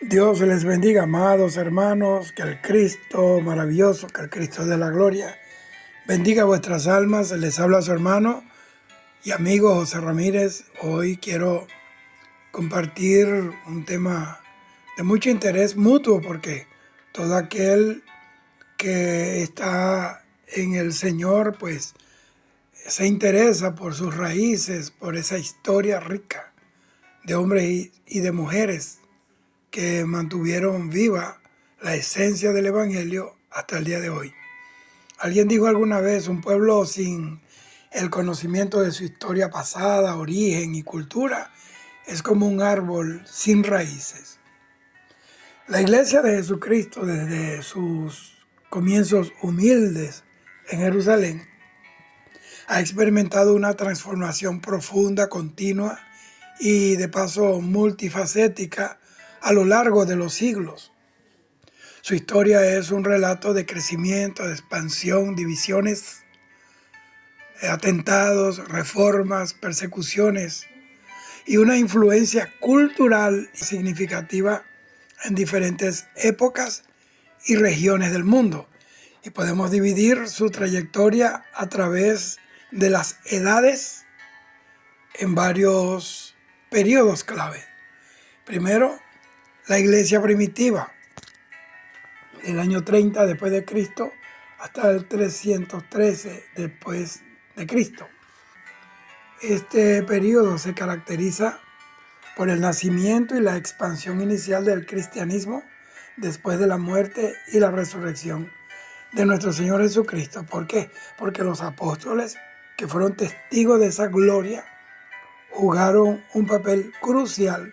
Dios les bendiga, amados hermanos, que el Cristo maravilloso, que el Cristo de la gloria, bendiga vuestras almas. Les habla su hermano y amigo José Ramírez. Hoy quiero compartir un tema de mucho interés mutuo, porque todo aquel que está en el Señor, pues se interesa por sus raíces, por esa historia rica de hombres y de mujeres que mantuvieron viva la esencia del Evangelio hasta el día de hoy. Alguien dijo alguna vez, un pueblo sin el conocimiento de su historia pasada, origen y cultura es como un árbol sin raíces. La Iglesia de Jesucristo, desde sus comienzos humildes en Jerusalén, ha experimentado una transformación profunda, continua y de paso multifacética a lo largo de los siglos. Su historia es un relato de crecimiento, de expansión, divisiones, atentados, reformas, persecuciones y una influencia cultural significativa en diferentes épocas y regiones del mundo. Y podemos dividir su trayectoria a través de las edades en varios periodos clave. Primero, la iglesia primitiva, del año 30 después de Cristo hasta el 313 después de Cristo. Este periodo se caracteriza por el nacimiento y la expansión inicial del cristianismo después de la muerte y la resurrección de nuestro Señor Jesucristo. ¿Por qué? Porque los apóstoles, que fueron testigos de esa gloria, jugaron un papel crucial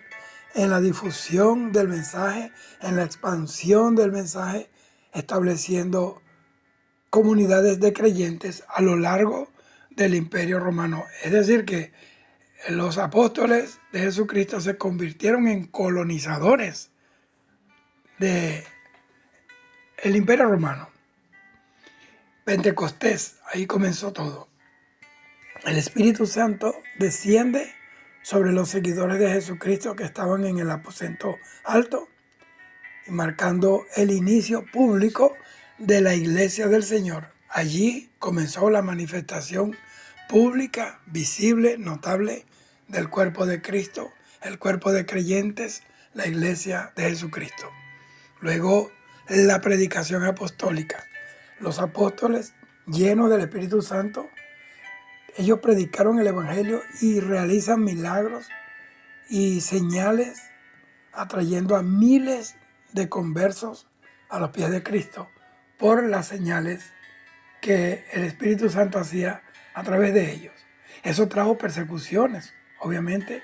en la difusión del mensaje, en la expansión del mensaje, estableciendo comunidades de creyentes a lo largo del Imperio Romano. Es decir, que los apóstoles de Jesucristo se convirtieron en colonizadores del Imperio Romano. Pentecostés, ahí comenzó todo. El Espíritu Santo desciende sobre los seguidores de Jesucristo que estaban en el aposento alto, y marcando el inicio público de la Iglesia del Señor. Allí comenzó la manifestación pública, visible, notable del cuerpo de Cristo, el cuerpo de creyentes, la Iglesia de Jesucristo. Luego, la predicación apostólica. Los apóstoles, llenos del Espíritu Santo, ellos predicaron el Evangelio y realizan milagros y señales, atrayendo a miles de conversos a los pies de Cristo por las señales que el Espíritu Santo hacía a través de ellos. Eso trajo persecuciones. Obviamente,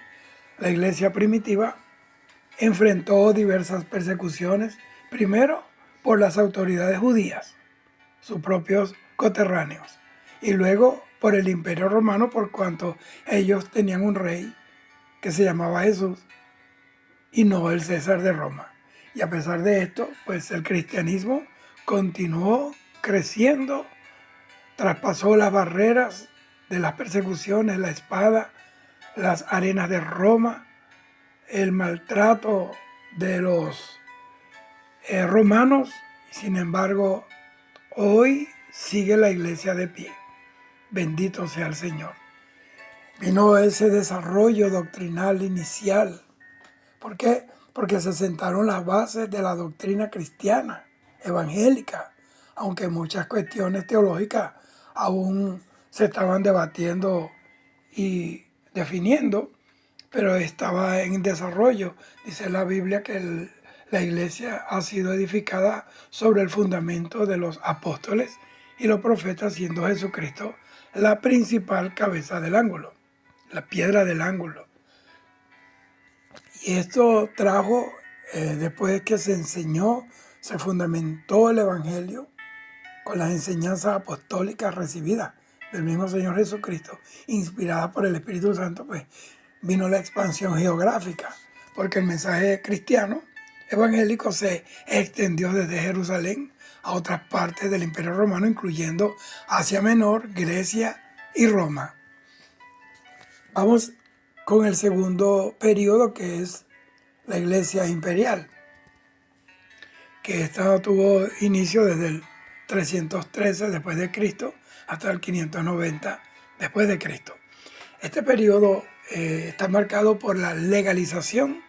la iglesia primitiva enfrentó diversas persecuciones, primero por las autoridades judías, sus propios coterráneos, y luego por el Imperio Romano, por cuanto ellos tenían un rey que se llamaba Jesús y no el César de Roma. Y a pesar de esto, pues el cristianismo continuó creciendo, traspasó las barreras de las persecuciones, la espada, las arenas de Roma, el maltrato de los romanos. Sin embargo, hoy sigue la iglesia de pie. Bendito sea el Señor. Vino ese desarrollo doctrinal inicial. ¿Por qué? Porque se sentaron las bases de la doctrina cristiana, evangélica, aunque muchas cuestiones teológicas aún se estaban debatiendo y definiendo, pero estaba en desarrollo. Dice la Biblia que la iglesia ha sido edificada sobre el fundamento de los apóstoles y los profetas, siendo Jesucristo la principal cabeza del ángulo, la piedra del ángulo. Y esto trajo, después que se enseñó, se fundamentó el Evangelio con las enseñanzas apostólicas recibidas del mismo Señor Jesucristo, inspirada por el Espíritu Santo, pues vino la expansión geográfica, porque el mensaje cristiano evangélico se extendió desde Jerusalén a otras partes del Imperio Romano, incluyendo Asia Menor, Grecia y Roma. Vamos con el segundo periodo, que es la Iglesia imperial. que esto tuvo inicio desde el 313 después de Cristo hasta el 590 después de Cristo. Este periodo está marcado por la legalización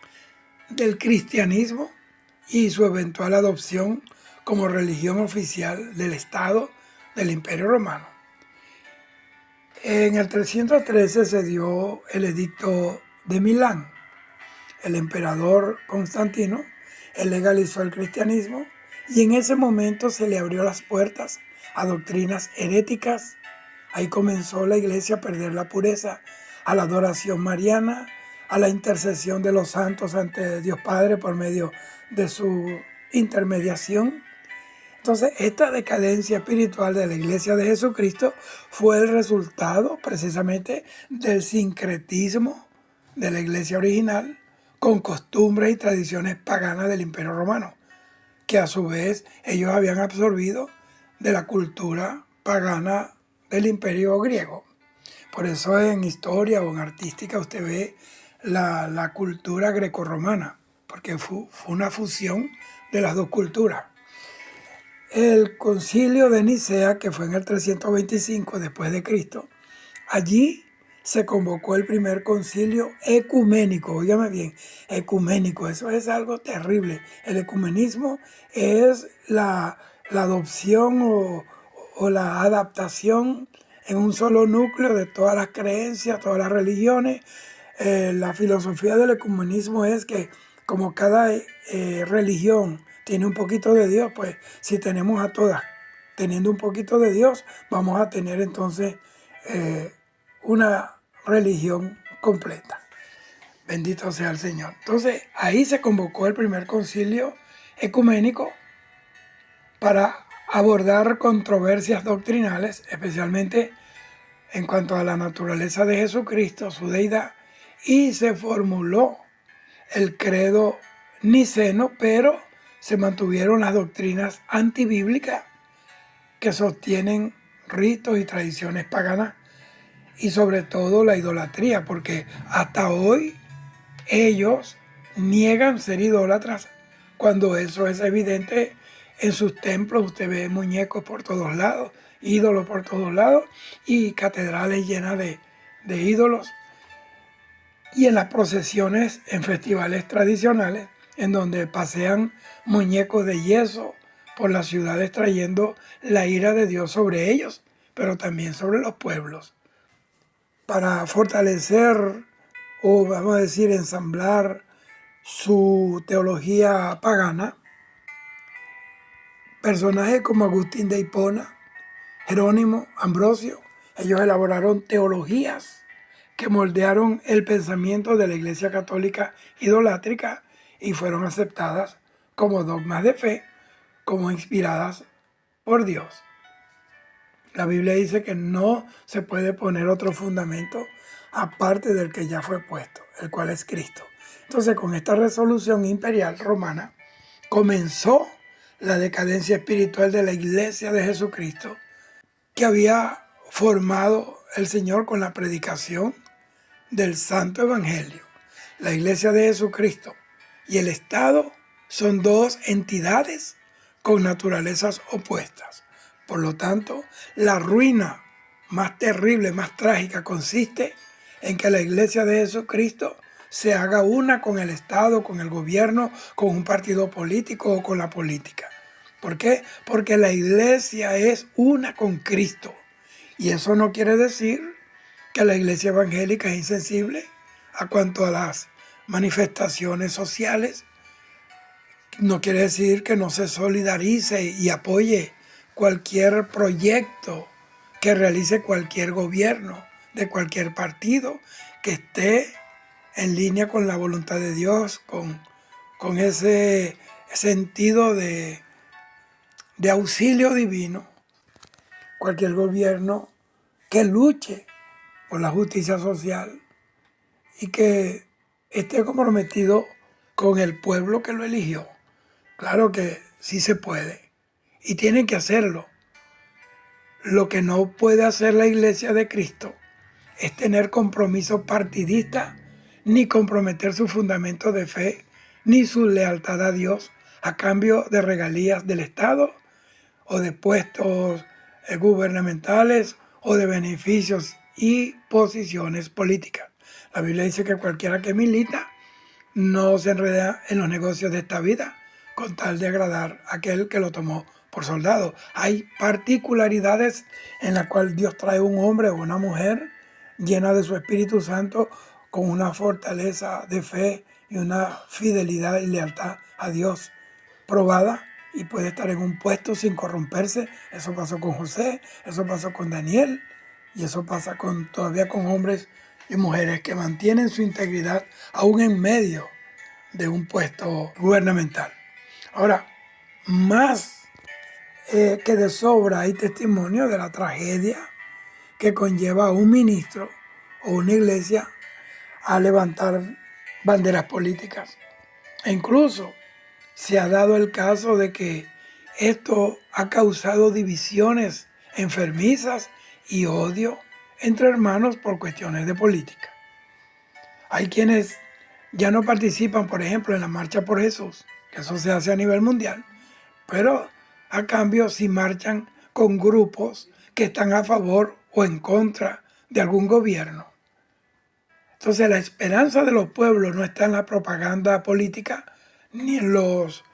del cristianismo y su eventual adopción como religión oficial del Estado del Imperio Romano. En el 313 se dio el Edicto de Milán. El emperador Constantino legalizó el cristianismo y en ese momento se le abrió las puertas a doctrinas heréticas. Ahí comenzó la iglesia a perder la pureza, a la adoración mariana, a la intercesión de los santos ante Dios Padre por medio de su intermediación. Entonces, esta decadencia espiritual de la iglesia de Jesucristo fue el resultado precisamente del sincretismo de la iglesia original con costumbres y tradiciones paganas del Imperio Romano, que a su vez ellos habían absorbido de la cultura pagana del Imperio griego. Por eso en historia o en artística usted ve la cultura grecorromana, porque fue una fusión de las dos culturas. El concilio de Nicea, que fue en el 325 después de Cristo, allí se convocó el primer concilio ecuménico. Óigame bien, ecuménico, eso es algo terrible. El ecumenismo es la adopción o la adaptación en un solo núcleo de todas las creencias, todas las religiones. La filosofía del ecumenismo es que como cada religión tiene un poquito de Dios, pues si tenemos a todas teniendo un poquito de Dios, vamos a tener entonces una religión completa. Bendito sea el Señor. Entonces ahí se convocó el primer concilio ecuménico para abordar controversias doctrinales, especialmente en cuanto a la naturaleza de Jesucristo, su deidad, y se formuló el credo niceno, pero se mantuvieron las doctrinas antibíblicas que sostienen ritos y tradiciones paganas y sobre todo la idolatría, porque hasta hoy ellos niegan ser idólatras cuando eso es evidente en sus templos. Usted ve muñecos por todos lados, ídolos por todos lados y catedrales llenas de ídolos. Y en las procesiones, en festivales tradicionales, en donde pasean muñecos de yeso por las ciudades trayendo la ira de Dios sobre ellos, pero también sobre los pueblos. Para fortalecer, o vamos a decir, ensamblar su teología pagana, personajes como Agustín de Hipona, Jerónimo, Ambrosio, ellos elaboraron teologías que moldearon el pensamiento de la Iglesia Católica idolátrica y fueron aceptadas como dogmas de fe, como inspiradas por Dios. La Biblia dice que no se puede poner otro fundamento aparte del que ya fue puesto, el cual es Cristo. Entonces, con esta resolución imperial romana, comenzó la decadencia espiritual de la Iglesia de Jesucristo, que había formado el Señor con la predicación del Santo Evangelio. La Iglesia de Jesucristo y el Estado son dos entidades con naturalezas opuestas. Por lo tanto, la ruina más terrible, más trágica, consiste en que la Iglesia de Jesucristo se haga una con el Estado, con el gobierno, con un partido político o con la política. ¿Por qué? Porque la Iglesia es una con Cristo. Y eso no quiere decir que la Iglesia evangélica es insensible a cuanto a las manifestaciones sociales. No quiere decir que no se solidarice y apoye cualquier proyecto que realice cualquier gobierno de cualquier partido que esté en línea con la voluntad de Dios, con ese sentido de auxilio divino. Cualquier gobierno que luche por la justicia social y que esté comprometido con el pueblo que lo eligió. Claro que sí se puede y tienen que hacerlo. Lo que no puede hacer la Iglesia de Cristo es tener compromiso partidista, ni comprometer su fundamento de fe, ni su lealtad a Dios a cambio de regalías del Estado o de puestos gubernamentales o de beneficios y posiciones políticas. La Biblia dice que cualquiera que milita no se enreda en los negocios de esta vida con tal de agradar a aquel que lo tomó por soldado. Hay particularidades en las cuales Dios trae un hombre o una mujer llena de su Espíritu Santo con una fortaleza de fe y una fidelidad y lealtad a Dios probada, y puede estar en un puesto sin corromperse. Eso pasó con José, eso pasó con Daniel, y eso pasa todavía con hombres y mujeres que mantienen su integridad aún en medio de un puesto gubernamental. Ahora, más que de sobra hay testimonio de la tragedia que conlleva a un ministro o una iglesia a levantar banderas políticas. E incluso se ha dado el caso de que esto ha causado divisiones enfermizas y odio entre hermanos por cuestiones de política. Hay quienes ya no participan, por ejemplo, en la Marcha por Jesús, que eso se hace a nivel mundial, pero a cambio sí marchan con grupos que están a favor o en contra de algún gobierno. Entonces la esperanza de los pueblos no está en la propaganda política ni en los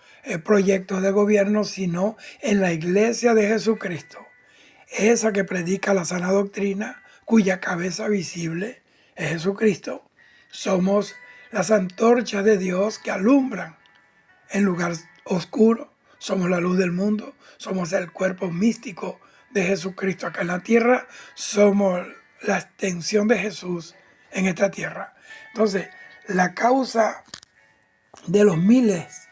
proyectos de gobierno, sino en la iglesia de Jesucristo, esa que predica la sana doctrina, cuya cabeza visible es Jesucristo. Somos las antorchas de Dios que alumbran en lugar oscuro. Somos la luz del mundo. Somos el cuerpo místico de Jesucristo acá en la tierra. Somos la extensión de Jesús en esta tierra. Entonces, la causa de los miles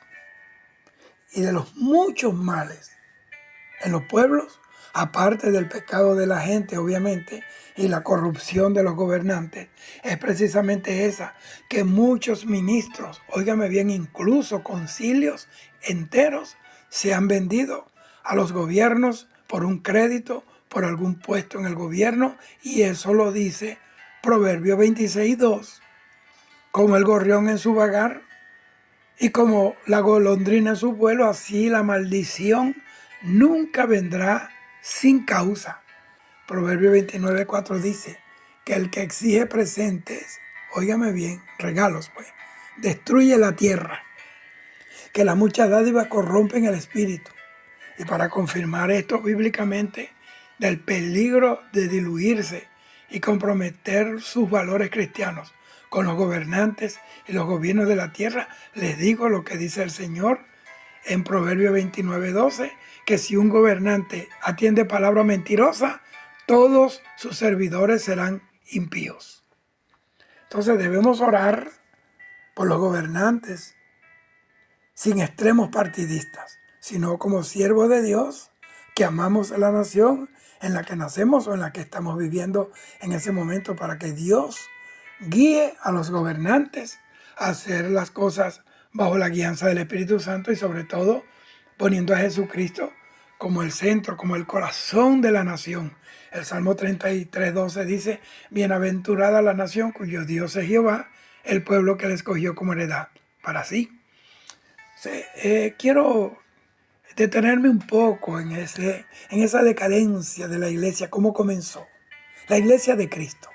y de los muchos males en los pueblos, aparte del pecado de la gente, obviamente, y la corrupción de los gobernantes, es precisamente esa, que muchos ministros, óigame bien, incluso concilios enteros, se han vendido a los gobiernos por un crédito, por algún puesto en el gobierno, y eso lo dice Proverbio 26:2, como el gorrión en su vagar y como la golondrina en su vuelo, así la maldición nunca vendrá sin causa. Proverbio 29:4 dice que el que exige presentes, óigame bien, regalos pues, destruye la tierra, que las muchas dádivas corrompen el espíritu. Y para confirmar esto bíblicamente, del peligro de diluirse y comprometer sus valores cristianos con los gobernantes y los gobiernos de la tierra, les digo lo que dice el Señor en Proverbio 29:12, que si un gobernante atiende palabra mentirosa, todos sus servidores serán impíos. Entonces debemos orar por los gobernantes sin extremos partidistas, sino como siervos de Dios que amamos a la nación en la que nacemos o en la que estamos viviendo en ese momento, para que Dios guíe a los gobernantes a hacer las cosas bajo la guianza del Espíritu Santo y sobre todo poniendo a Jesucristo como el centro, como el corazón de la nación. El Salmo 33:12 dice: bienaventurada la nación cuyo Dios es Jehová, el pueblo que le escogió como heredad para sí. Quiero detenerme un poco en esa decadencia de la iglesia, cómo comenzó. La iglesia de Cristo,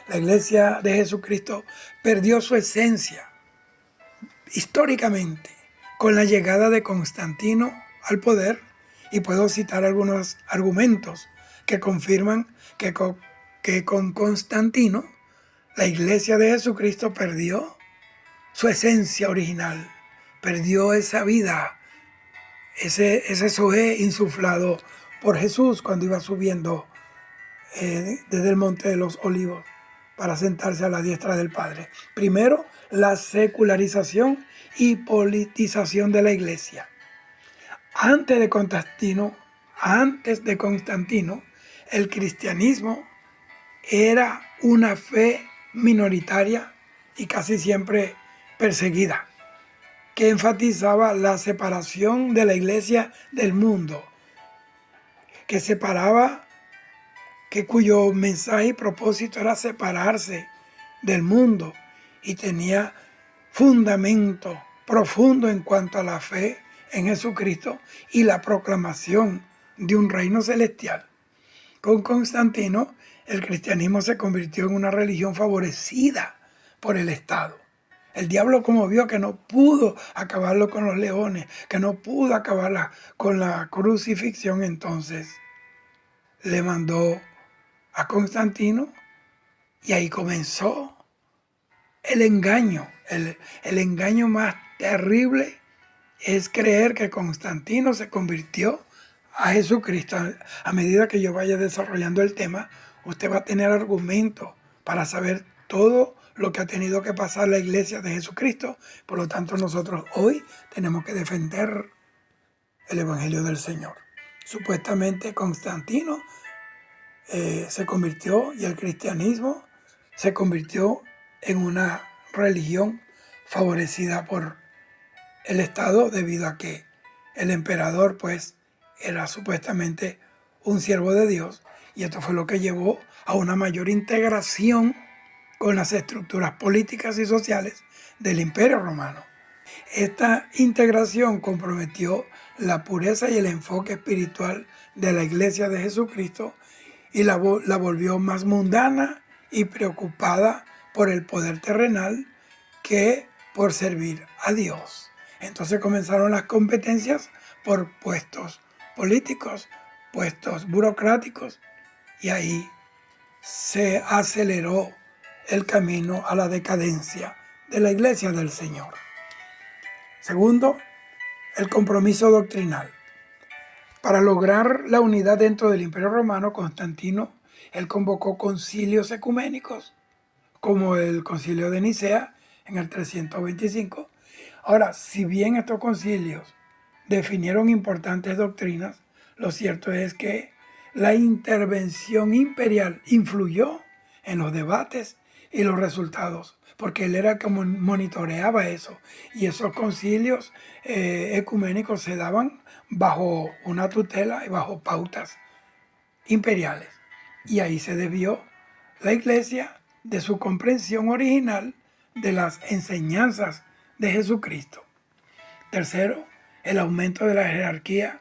la iglesia de Jesucristo perdió su esencia históricamente con la llegada de Constantino al poder, y puedo citar algunos argumentos que confirman que con Constantino la iglesia de Jesucristo perdió su esencia original, perdió esa vida, ese zoé insuflado por Jesús cuando iba subiendo desde el Monte de los Olivos para sentarse a la diestra del Padre. Primero, la secularización y politización de la iglesia. Antes de Constantino, el cristianismo era una fe minoritaria y casi siempre perseguida, que enfatizaba la separación de la iglesia del mundo, cuyo mensaje y propósito era separarse del mundo, y tenía fundamento profundo en cuanto a la fe en Jesucristo y la proclamación de un reino celestial. Con Constantino, el cristianismo se convirtió en una religión favorecida por el Estado. El diablo, como vio que no pudo acabarlo con los leones, que no pudo acabarla con la crucifixión, entonces le mandó a Constantino y ahí comenzó el engaño. El engaño más terrible es creer que Constantino se convirtió a Jesucristo. A medida que yo vaya desarrollando el tema, usted va a tener argumentos para saber todo lo que ha tenido que pasar la iglesia de Jesucristo. Por lo tanto, nosotros hoy tenemos que defender el Evangelio del Señor. Supuestamente Constantino se convirtió y el cristianismo se convirtió en una religión favorecida por el Estado debido a que el emperador pues era supuestamente un siervo de Dios y esto fue lo que llevó a una mayor integración con las estructuras políticas y sociales del Imperio Romano. Esta integración comprometió la pureza y el enfoque espiritual de la Iglesia de Jesucristo y la volvió más mundana y preocupada por el poder terrenal que por servir a Dios. Entonces comenzaron las competencias por puestos políticos, puestos burocráticos, y ahí se aceleró el camino a la decadencia de la Iglesia del Señor. Segundo, el compromiso doctrinal. Para lograr la unidad dentro del Imperio Romano, Constantino, él convocó concilios ecuménicos, como el concilio de Nicea en el 325. Ahora, si bien estos concilios definieron importantes doctrinas, lo cierto es que la intervención imperial influyó en los debates y los resultados, porque él era el que monitoreaba eso. Y esos concilios ecuménicos se daban bajo una tutela y bajo pautas imperiales. Y ahí se desvió la iglesia de su comprensión original de las enseñanzas de Jesucristo. Tercero, el aumento de la jerarquía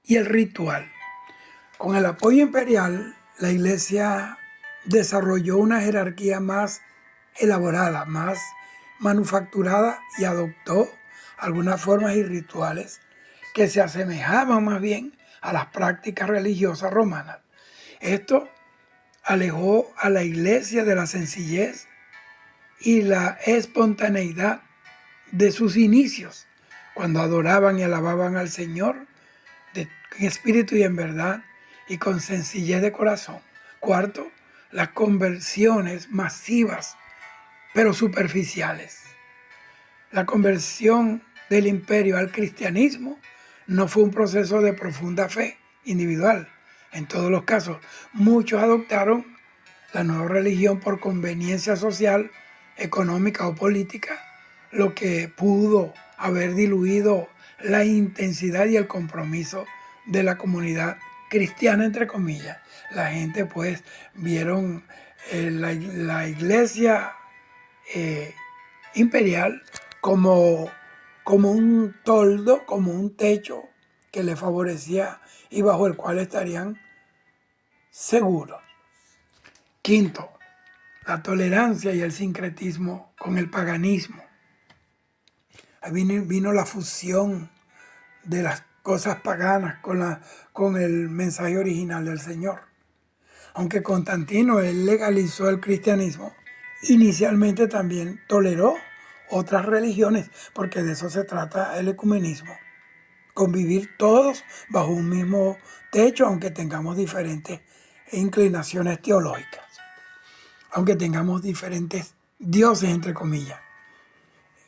y el ritual. Con el apoyo imperial, la iglesia desarrolló una jerarquía más elaborada, más manufacturada y adoptó algunas formas y rituales que se asemejaban más bien a las prácticas religiosas romanas. Esto alejó a la iglesia de la sencillez y la espontaneidad de sus inicios, cuando adoraban y alababan al Señor en espíritu y en verdad y con sencillez de corazón. Cuarto, las conversiones masivas pero superficiales. La conversión del imperio al cristianismo no fue un proceso de profunda fe individual. En todos los casos, muchos adoptaron la nueva religión por conveniencia social, económica o política, lo que pudo haber diluido la intensidad y el compromiso de la comunidad cristiana, entre comillas. La gente pues vieron la iglesia imperial como un toldo, como un techo que le favorecía y bajo el cual estarían seguros. Quinto, la tolerancia y el sincretismo con el paganismo. Ahí vino la fusión de las cosas paganas con el mensaje original del Señor. Aunque Constantino él legalizó el cristianismo, inicialmente también toleró otras religiones, porque de eso se trata el ecumenismo. Convivir todos bajo un mismo techo, aunque tengamos diferentes inclinaciones teológicas, aunque tengamos diferentes dioses, entre comillas.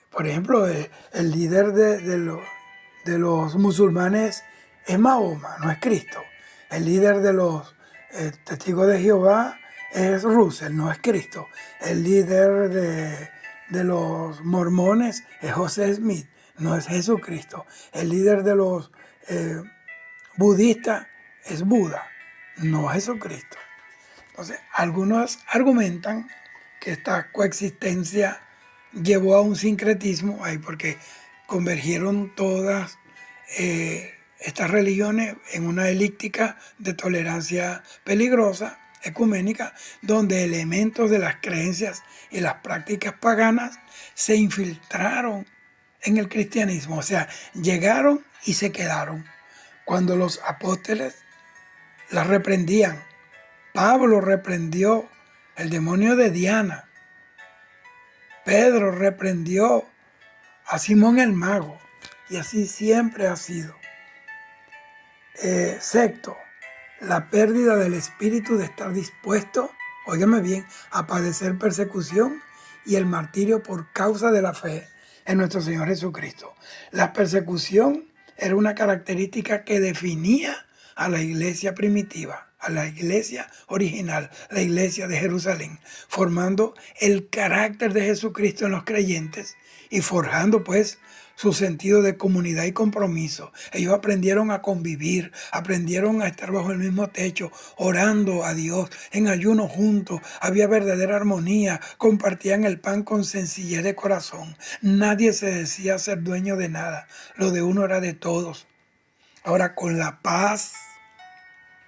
Por ejemplo, el líder de los musulmanes es Mahoma, no es Cristo. El líder de los testigos de Jehová es Russell, no es Cristo. El líder de los mormones es José Smith, no es Jesucristo. El líder de los budistas es Buda, no Jesucristo. Entonces, algunos argumentan que esta coexistencia llevó a un sincretismo ahí porque convergieron todas estas religiones en una elíptica de tolerancia peligrosa, ecuménica, donde elementos de las creencias y las prácticas paganas se infiltraron en el cristianismo, o sea, llegaron y se quedaron. Cuando los apóstoles las reprendían, Pablo reprendió el demonio de Diana, Pedro reprendió a Simón el mago, y así siempre ha sido. Sexto, la pérdida del espíritu de estar dispuesto, óigame bien, a padecer persecución y el martirio por causa de la fe en nuestro Señor Jesucristo. La persecución era una característica que definía a la iglesia primitiva, a la iglesia original, la iglesia de Jerusalén, formando el carácter de Jesucristo en los creyentes y forjando pues su sentido de comunidad y compromiso. Ellos aprendieron a convivir, aprendieron a estar bajo el mismo techo, orando a Dios, en ayuno juntos. Había verdadera armonía, compartían el pan con sencillez de corazón. Nadie se decía ser dueño de nada, lo de uno era de todos. Ahora, con la paz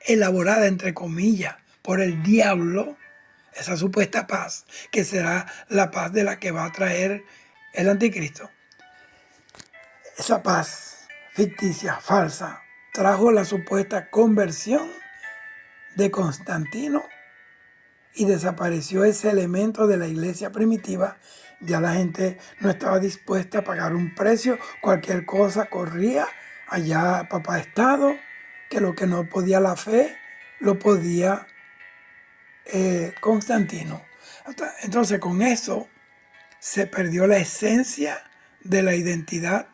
elaborada, entre comillas, por el diablo, esa supuesta paz, que será la paz de la que va a traer el anticristo, esa paz ficticia, falsa, trajo la supuesta conversión de Constantino y desapareció ese elemento de la iglesia primitiva. Ya la gente no estaba dispuesta a pagar un precio, cualquier cosa corría allá papá Estado, que lo que no podía la fe, lo podía Constantino. Entonces con eso se perdió la esencia de la identidad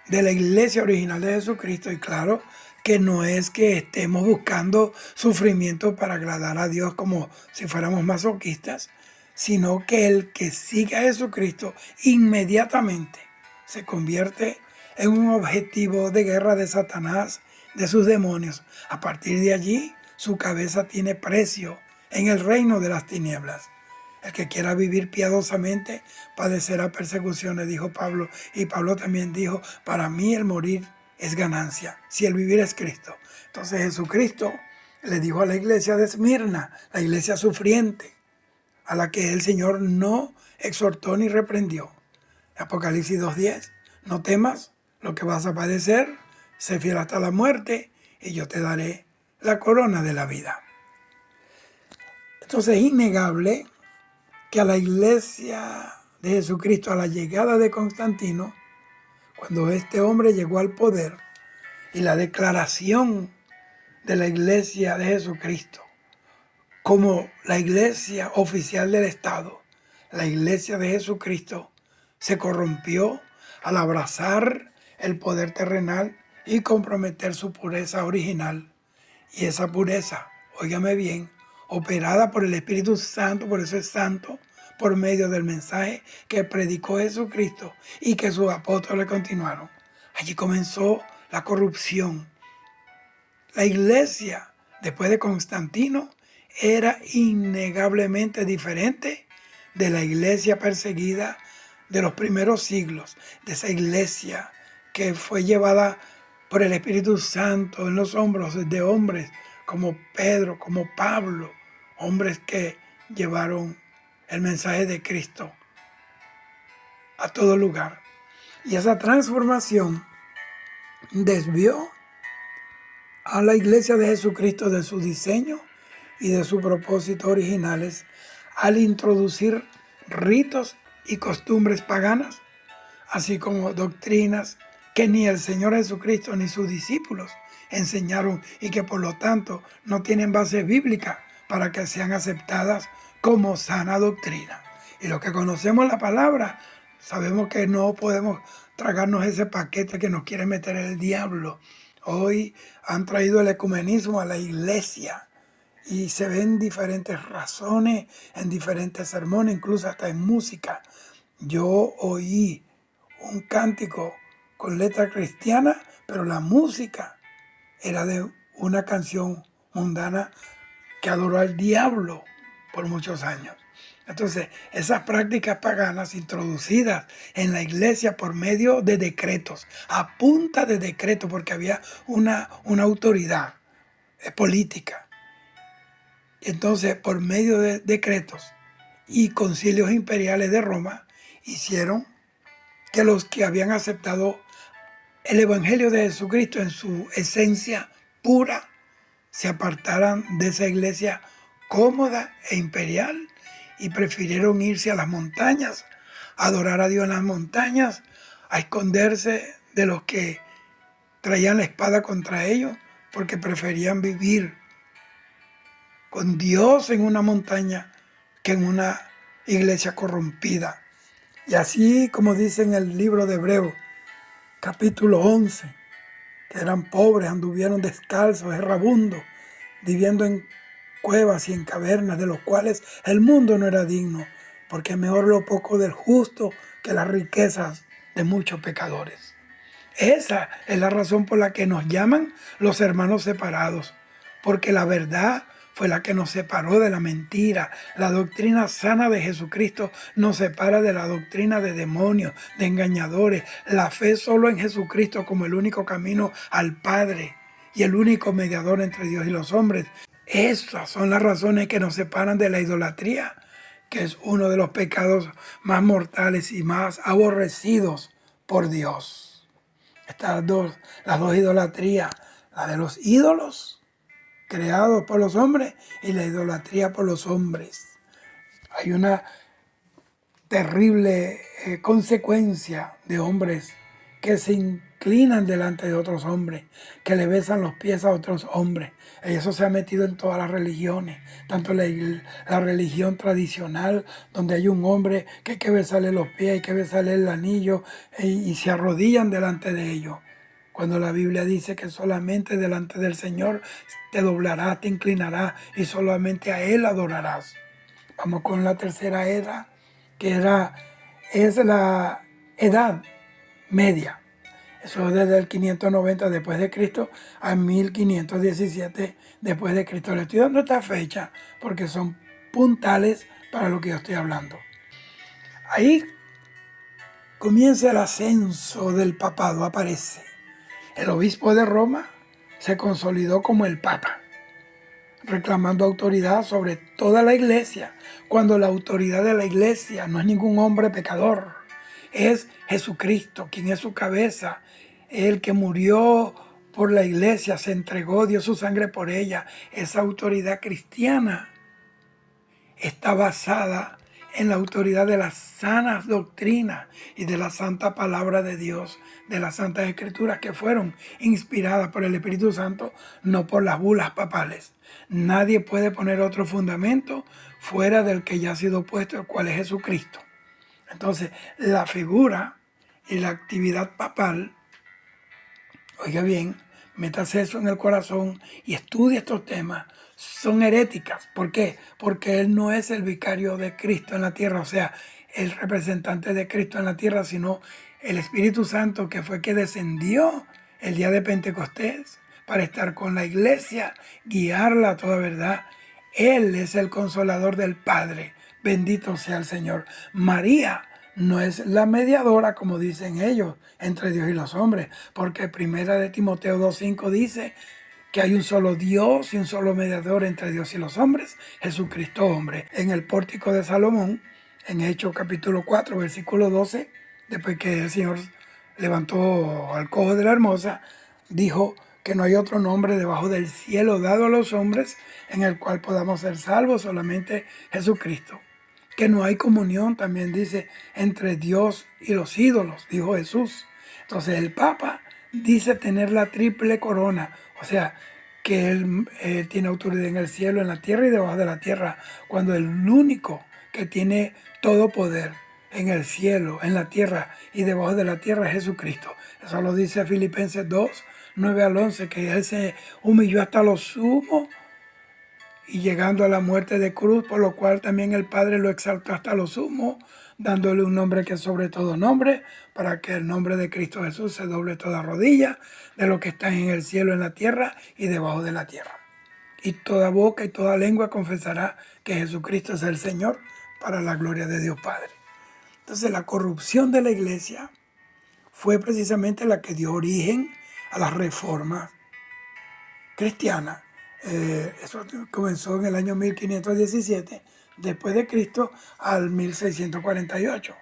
de la iglesia original de Jesucristo, y claro que no es que estemos buscando sufrimiento para agradar a Dios como si fuéramos masoquistas, sino que el que sigue a Jesucristo inmediatamente se convierte en un objetivo de guerra de Satanás, de sus demonios. A partir de allí, su cabeza tiene precio en el reino de las tinieblas. El que quiera vivir piadosamente padecerá persecuciones, dijo Pablo. Y Pablo también dijo, para mí el morir es ganancia, si el vivir es Cristo. Entonces Jesucristo le dijo a la iglesia de Esmirna, la iglesia sufriente, a la que el Señor no exhortó ni reprendió. Apocalipsis 2:10, no temas lo que vas a padecer, sé fiel hasta la muerte y yo te daré la corona de la vida. Entonces es innegable que a la iglesia de Jesucristo, a la llegada de Constantino, cuando este hombre llegó al poder, y la declaración de la iglesia de Jesucristo como la iglesia oficial del Estado, la iglesia de Jesucristo se corrompió al abrazar el poder terrenal y comprometer su pureza original. Y esa pureza, óigame bien, operada por el Espíritu Santo, por eso es santo, por medio del mensaje que predicó Jesucristo y que sus apóstoles continuaron. Allí comenzó la corrupción. La iglesia, después de Constantino, era innegablemente diferente de la iglesia perseguida de los primeros siglos, de esa iglesia que fue llevada por el Espíritu Santo en los hombros de hombres como Pedro, como Pablo, hombres que llevaron el mensaje de Cristo a todo lugar. Y esa transformación desvió a la iglesia de Jesucristo de su diseño y de su propósito originales al introducir ritos y costumbres paganas, así como doctrinas que ni el Señor Jesucristo ni sus discípulos enseñaron y que por lo tanto no tienen base bíblica para que sean aceptadas como sana doctrina. Y los que conocemos la palabra, sabemos que no podemos tragarnos ese paquete que nos quiere meter el diablo. Hoy han traído el ecumenismo a la iglesia y se ven diferentes razones, en diferentes sermones, incluso hasta en música. Yo oí un cántico con letra cristiana, pero la música era de una canción mundana que adoró al diablo por muchos años. Entonces, esas prácticas paganas introducidas en la iglesia por medio de decretos, a punta de decreto, porque había una autoridad política. Entonces, por medio de decretos y concilios imperiales de Roma, hicieron que los que habían aceptado el Evangelio de Jesucristo en su esencia pura se apartaran de esa iglesia cómoda e imperial y prefirieron irse a las montañas, a adorar a Dios en las montañas, a esconderse de los que traían la espada contra ellos, porque preferían vivir con Dios en una montaña que en una iglesia corrompida. Y así como dice en el libro de Hebreos, capítulo 11, que eran pobres, anduvieron descalzos, errabundos, viviendo en cuevas y en cavernas, de los cuales el mundo no era digno, porque es mejor lo poco del justo que las riquezas de muchos pecadores. Esa es la razón por la que nos llaman los hermanos separados, porque la verdad fue la que nos separó de la mentira. La doctrina sana de Jesucristo nos separa de la doctrina de demonios, de engañadores. La fe solo en Jesucristo como el único camino al Padre y el único mediador entre Dios y los hombres. Esas son las razones que nos separan de la idolatría, que es uno de los pecados más mortales y más aborrecidos por Dios. Estas las dos idolatrías, la de los ídolos creados por los hombres y la idolatría por los hombres. Hay una terrible consecuencia de hombres que se inclinan delante de otros hombres, que le besan los pies a otros hombres. Y eso se ha metido en todas las religiones, tanto la religión tradicional, donde hay un hombre que hay que besarle los pies, hay que besarle el anillo, y se arrodillan delante de ellos. Cuando la Biblia dice que solamente delante del Señor te doblarás, te inclinarás y solamente a Él adorarás. Vamos con la tercera edad, que es la edad media. Eso es desde el 590 después de Cristo a 1517 después de Cristo. Le estoy dando esta fecha porque son puntales para lo que yo estoy hablando. Ahí comienza el ascenso del papado, aparece. El obispo de Roma se consolidó como el Papa, reclamando autoridad sobre toda la iglesia, cuando la autoridad de la iglesia no es ningún hombre pecador, es Jesucristo, quien es su cabeza, el que murió por la iglesia, se entregó, dio su sangre por ella. Esa autoridad cristiana está basada en la autoridad de las sanas doctrinas y de la santa palabra de Dios, de las santas escrituras que fueron inspiradas por el Espíritu Santo, no por las bulas papales. Nadie puede poner otro fundamento fuera del que ya ha sido puesto, el cual es Jesucristo. Entonces, la figura y la actividad papal, oiga bien, métase eso en el corazón y estudie estos temas, son heréticas. ¿Por qué? Porque Él no es el vicario de Cristo en la tierra, o sea, el representante de Cristo en la tierra, sino el Espíritu Santo, que fue que descendió el día de Pentecostés para estar con la iglesia, guiarla a toda verdad. Él es el consolador del Padre. Bendito sea el Señor. María no es la mediadora, como dicen ellos, entre Dios y los hombres, porque primera de Timoteo 2:5 dice que hay un solo Dios y un solo mediador entre Dios y los hombres, Jesucristo hombre. En el pórtico de Salomón, en Hechos capítulo 4, versículo 12, después que el Señor levantó al cojo de la hermosa, dijo que no hay otro nombre debajo del cielo dado a los hombres en el cual podamos ser salvos, solamente Jesucristo. Que no hay comunión, también dice, entre Dios y los ídolos, dijo Jesús. Entonces el Papa dice tener la triple corona, o sea, que él tiene autoridad en el cielo, en la tierra y debajo de la tierra, cuando el único que tiene todo poder en el cielo, en la tierra y debajo de la tierra es Jesucristo. Eso lo dice Filipenses 2, 9 al 11, que Él se humilló hasta lo sumo y llegando a la muerte de cruz, por lo cual también el Padre lo exaltó hasta lo sumo, dándole un nombre que es sobre todo nombre, para que el nombre de Cristo Jesús se doble toda rodilla de lo que está en el cielo, en la tierra y debajo de la tierra. Y toda boca y toda lengua confesará que Jesucristo es el Señor, para la gloria de Dios Padre. Entonces la corrupción de la iglesia fue precisamente la que dio origen a las reformas cristianas. Eso comenzó en el año 1517 después de Cristo al 1648,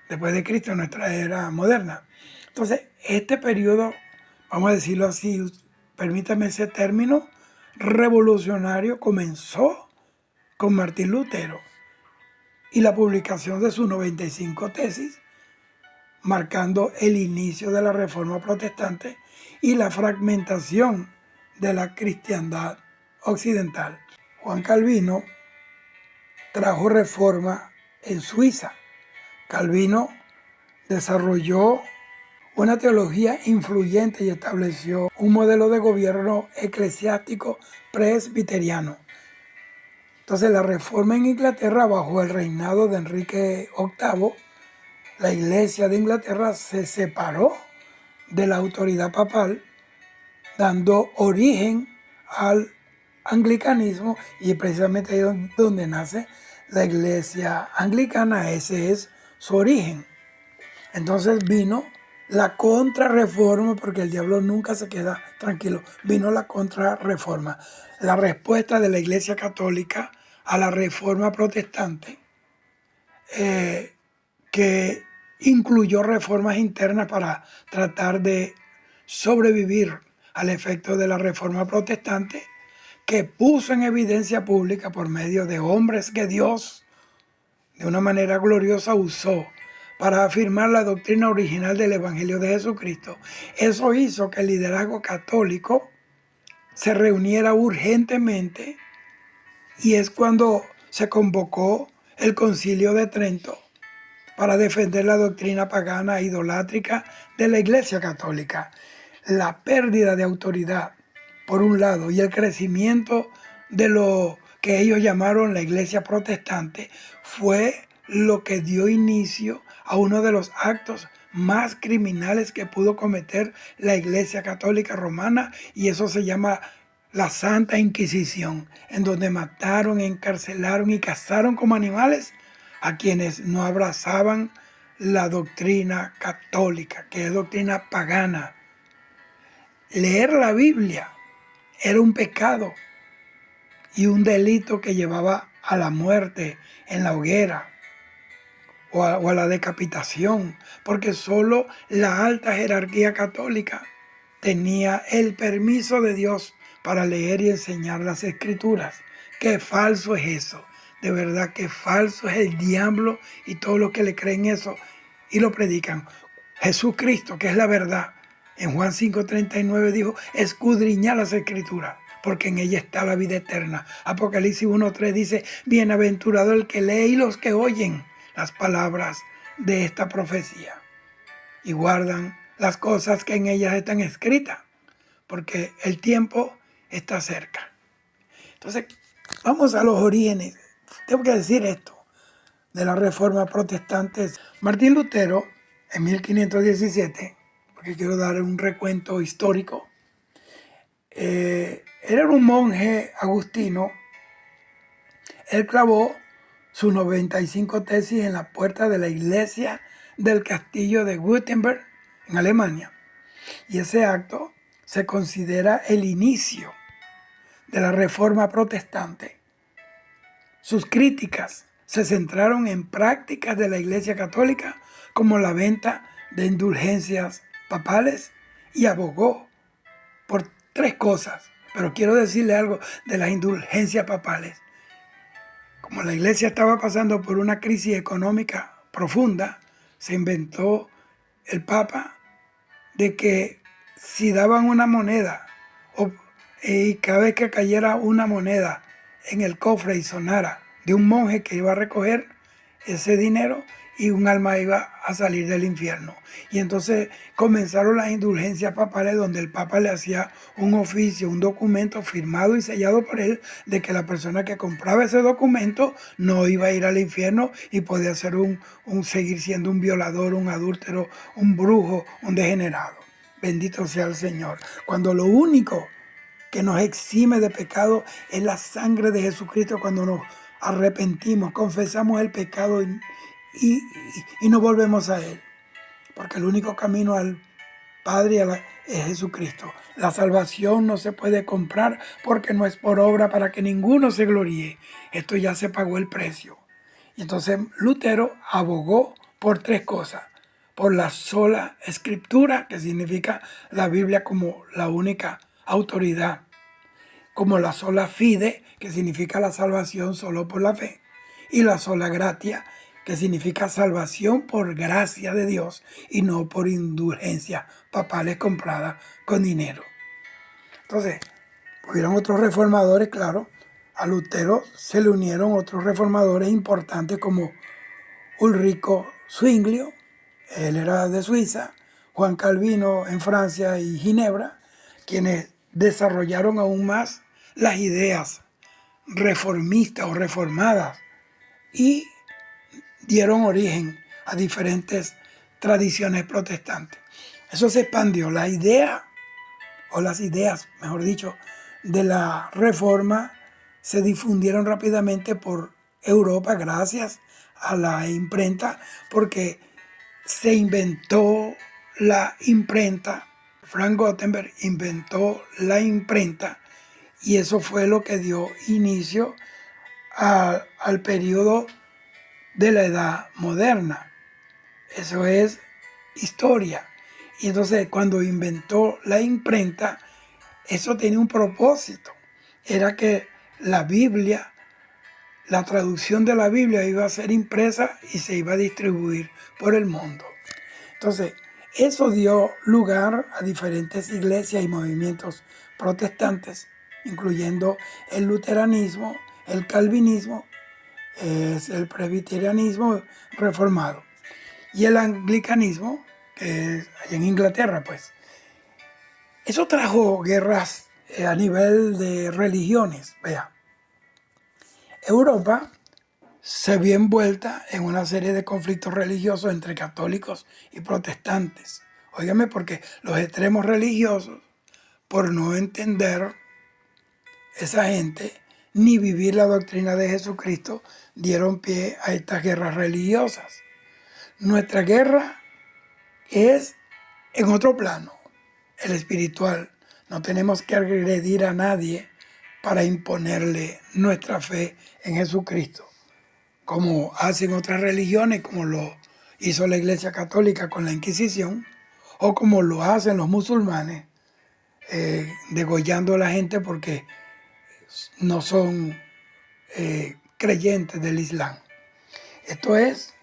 después de Cristo, nuestra era moderna. Entonces, este periodo, vamos a decirlo así, permítame ese término, revolucionario, comenzó con Martín Lutero y la publicación de sus 95 tesis, marcando el inicio de la Reforma Protestante y la fragmentación de la cristiandad occidental. Juan Calvino trajo reforma en Suiza. Calvino desarrolló una teología influyente y estableció un modelo de gobierno eclesiástico presbiteriano. Entonces la reforma en Inglaterra, bajo el reinado de Enrique VIII, la Iglesia de Inglaterra se separó de la autoridad papal, dando origen al anglicanismo, y precisamente ahí es donde nace la Iglesia anglicana. Ese es su origen. Entonces vino la contrarreforma, porque el diablo nunca se queda tranquilo. Vino la contrarreforma, la respuesta de la Iglesia Católica a la Reforma Protestante, que incluyó reformas internas para tratar de sobrevivir al efecto de la Reforma Protestante, que puso en evidencia pública por medio de hombres que Dios de una manera gloriosa usó para afirmar la doctrina original del Evangelio de Jesucristo. Eso hizo que el liderazgo católico se reuniera urgentemente, y es cuando se convocó el Concilio de Trento para defender la doctrina pagana e idolátrica de la Iglesia Católica. La pérdida de autoridad, por un lado, y el crecimiento de lo que ellos llamaron la Iglesia Protestante, fue lo que dio inicio a uno de los actos más criminales que pudo cometer la Iglesia Católica Romana, y eso se llama la Santa Inquisición, en donde mataron, encarcelaron y cazaron como animales a quienes no abrazaban la doctrina católica, que es doctrina pagana. Leer la Biblia era un pecado y un delito que llevaba a la muerte en la hoguera o a la decapitación, porque solo la alta jerarquía católica tenía el permiso de Dios para leer y enseñar las Escrituras. ¡Qué falso es eso! De verdad que falso es el diablo y todos los que le creen eso y lo predican. Jesucristo, que es la verdad, en Juan 5:39 dijo: escudriñad las Escrituras, porque en ella está la vida eterna. Apocalipsis 1:3 dice: bienaventurado el que lee y los que oyen las palabras de esta profecía y guardan las cosas que en ellas están escritas, porque el tiempo está cerca. Entonces, vamos a los orígenes. Tengo que decir esto de la Reforma Protestante. Martín Lutero, en 1517, porque quiero dar un recuento histórico, era un monje agustino. Él clavó sus 95 tesis en la puerta de la iglesia del castillo de Wittenberg, en Alemania. Y ese acto se considera el inicio de la Reforma Protestante. Sus críticas se centraron en prácticas de la Iglesia Católica, como la venta de indulgencias papales, y abogó por 3 cosas. Pero quiero decirle algo de las indulgencias papales. Como la Iglesia estaba pasando por una crisis económica profunda, se inventó el Papa de que si daban una moneda, y cada vez que cayera una moneda en el cofre y sonara de un monje que iba a recoger ese dinero, y un alma iba a salir del infierno. Y entonces comenzaron las indulgencias papales, donde el Papa le hacía un oficio, un documento firmado y sellado por él, de que la persona que compraba ese documento no iba a ir al infierno y podía ser seguir siendo un violador, un adúltero, un brujo, un degenerado. Bendito sea el Señor. Cuando lo único que nos exime de pecado es la sangre de Jesucristo, cuando nos arrepentimos, confesamos el pecado y, y no volvemos a él. Porque el único camino al Padre es Jesucristo. La salvación no se puede comprar porque no es por obra para que ninguno se gloríe. Esto ya se pagó el precio. Y entonces Lutero abogó por tres cosas. Por la sola escritura, que significa la Biblia como la única autoridad. Como la sola fide, que significa la salvación solo por la fe. Y la sola gratia, que significa salvación por gracia de Dios y no por indulgencias papales compradas con dinero. Entonces, hubieron otros reformadores, claro. A Lutero se le unieron otros reformadores importantes como Ulrico Zwinglio, él era de Suiza, Juan Calvino en Francia y Ginebra, quienes desarrollaron aún más las ideas reformistas o reformadas y dieron origen a diferentes tradiciones protestantes. Eso se expandió. La idea, o las ideas, mejor dicho, de la reforma se difundieron rápidamente por Europa gracias a la imprenta, porque se inventó la imprenta. Frank Gutenberg inventó la imprenta y eso fue lo que dio inicio al periodo de la Edad Moderna. Eso es historia. Y entonces cuando inventó la imprenta, eso tenía un propósito. Era que la Biblia, la traducción de la Biblia iba a ser impresa y se iba a distribuir por el mundo. Entonces, eso dio lugar a diferentes iglesias y movimientos protestantes, incluyendo el luteranismo, el calvinismo, es el presbiterianismo reformado, y el anglicanismo, que es allá en Inglaterra, pues. Eso trajo guerras a nivel de religiones. Vea, Europa se vio envuelta en una serie de conflictos religiosos entre católicos y protestantes. Óigame, porque los extremos religiosos, por no entender esa gente ni vivir la doctrina de Jesucristo, dieron pie a estas guerras religiosas. Nuestra guerra es en otro plano, el espiritual. No tenemos que agredir a nadie para imponerle nuestra fe en Jesucristo, como hacen otras religiones, como lo hizo la Iglesia Católica con la Inquisición, o como lo hacen los musulmanes, degollando a la gente porque no son creyentes del Islam. Esto es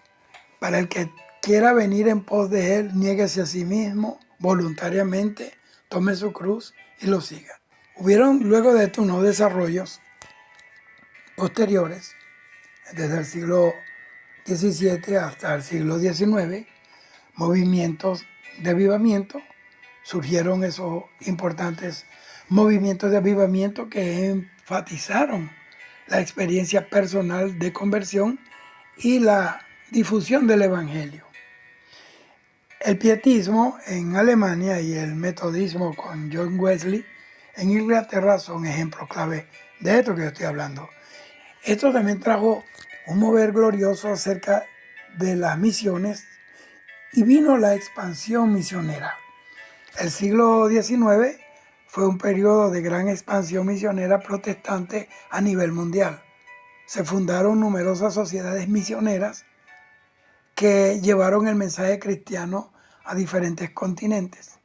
para el que quiera venir en pos de él, niéguese a sí mismo voluntariamente, tome su cruz y lo siga. Hubieron luego de esto unos desarrollos posteriores, desde el siglo XVII hasta el siglo XIX, movimientos de avivamiento. Surgieron esos importantes movimientos de avivamiento que enfatizaron la experiencia personal de conversión y la difusión del Evangelio. El pietismo en Alemania y el metodismo con John Wesley en Inglaterra son ejemplos clave de esto que yo estoy hablando. Esto también trajo un mover glorioso acerca de las misiones y vino la expansión misionera. El siglo XIX fue un periodo de gran expansión misionera protestante a nivel mundial. Se fundaron numerosas sociedades misioneras que llevaron el mensaje cristiano a diferentes continentes.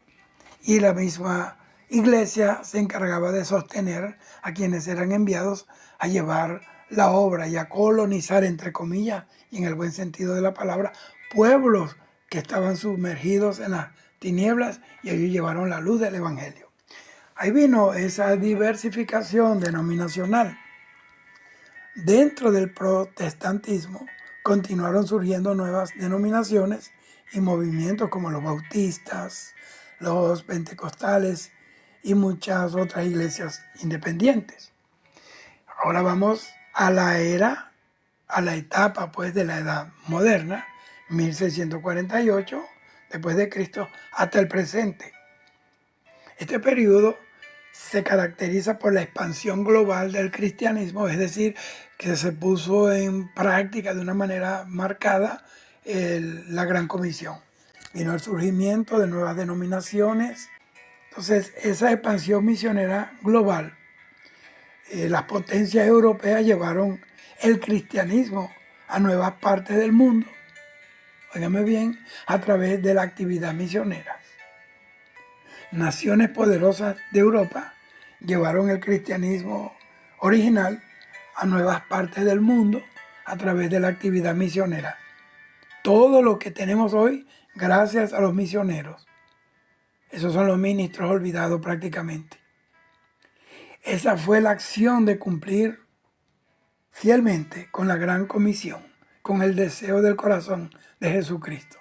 Y la misma iglesia se encargaba de sostener a quienes eran enviados a llevar la obra y a colonizar, entre comillas, y en el buen sentido de la palabra, pueblos que estaban sumergidos en las tinieblas, y ellos llevaron la luz del Evangelio. Ahí vino esa diversificación denominacional. Dentro del protestantismo continuaron surgiendo nuevas denominaciones y movimientos como los bautistas, los pentecostales y muchas otras iglesias independientes. Ahora vamos a la etapa pues de la Edad Moderna, 1648 después de Cristo hasta el presente. Este periodo se caracteriza por la expansión global del cristianismo, es decir, que se puso en práctica de una manera marcada la Gran Comisión. Vino el surgimiento de nuevas denominaciones. Entonces, esa expansión misionera global, las potencias europeas llevaron el cristianismo a nuevas partes del mundo, óigame bien, a través de la actividad misionera. Naciones poderosas de Europa llevaron el cristianismo original a nuevas partes del mundo a través de la actividad misionera. Todo lo que tenemos hoy, gracias a los misioneros. Esos son los ministros olvidados prácticamente. Esa fue la acción de cumplir fielmente con la gran comisión, con el deseo del corazón de Jesucristo.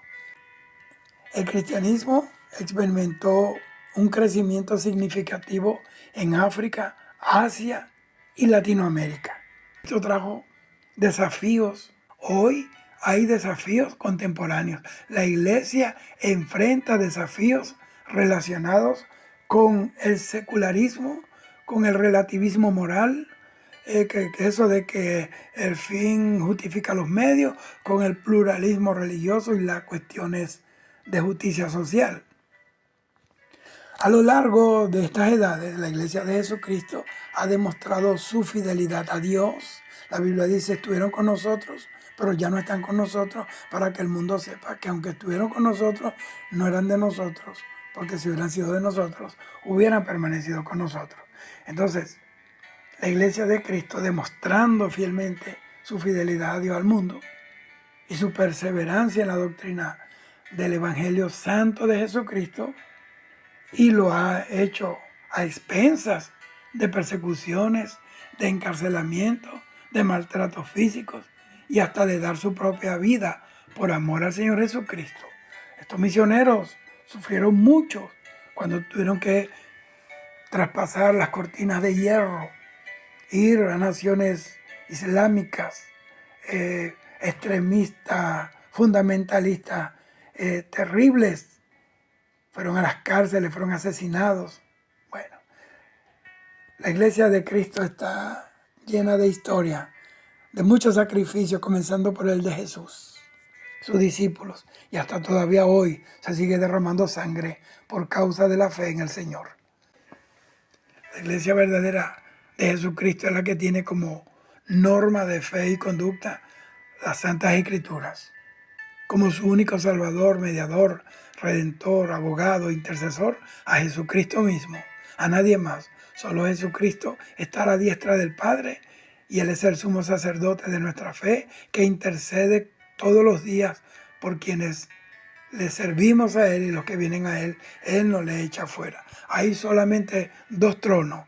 El cristianismo experimentó un crecimiento significativo en África, Asia y Latinoamérica. Esto trajo desafíos. Hoy hay desafíos contemporáneos. La iglesia enfrenta desafíos relacionados con el secularismo, con el relativismo moral, que eso de que el fin justifica los medios, con el pluralismo religioso y las cuestiones de justicia social. A lo largo de estas edades, la Iglesia de Jesucristo ha demostrado su fidelidad a Dios. La Biblia dice, estuvieron con nosotros, pero ya no están con nosotros, para que el mundo sepa que aunque estuvieron con nosotros, no eran de nosotros, porque si hubieran sido de nosotros, hubieran permanecido con nosotros. Entonces, la Iglesia de Cristo, demostrando fielmente su fidelidad a Dios, al mundo, y su perseverancia en la doctrina del Evangelio Santo de Jesucristo, y lo ha hecho a expensas de persecuciones, de encarcelamiento, de maltratos físicos y hasta de dar su propia vida por amor al Señor Jesucristo. Estos misioneros sufrieron mucho cuando tuvieron que traspasar las cortinas de hierro, ir a naciones islámicas, extremistas, fundamentalistas, terribles. Fueron a las cárceles, fueron asesinados. Bueno, la iglesia de Cristo está llena de historia, de muchos sacrificios, comenzando por el de Jesús, sus discípulos, y hasta todavía hoy se sigue derramando sangre por causa de la fe en el Señor. La iglesia verdadera de Jesucristo es la que tiene como norma de fe y conducta las Santas Escrituras, como su único Salvador, mediador, Redentor, abogado, intercesor, a Jesucristo mismo, a nadie más. Solo Jesucristo está a la diestra del Padre y Él es el sumo sacerdote de nuestra fe que intercede todos los días por quienes le servimos a Él y los que vienen a Él, Él no le echa fuera. Hay solamente dos tronos,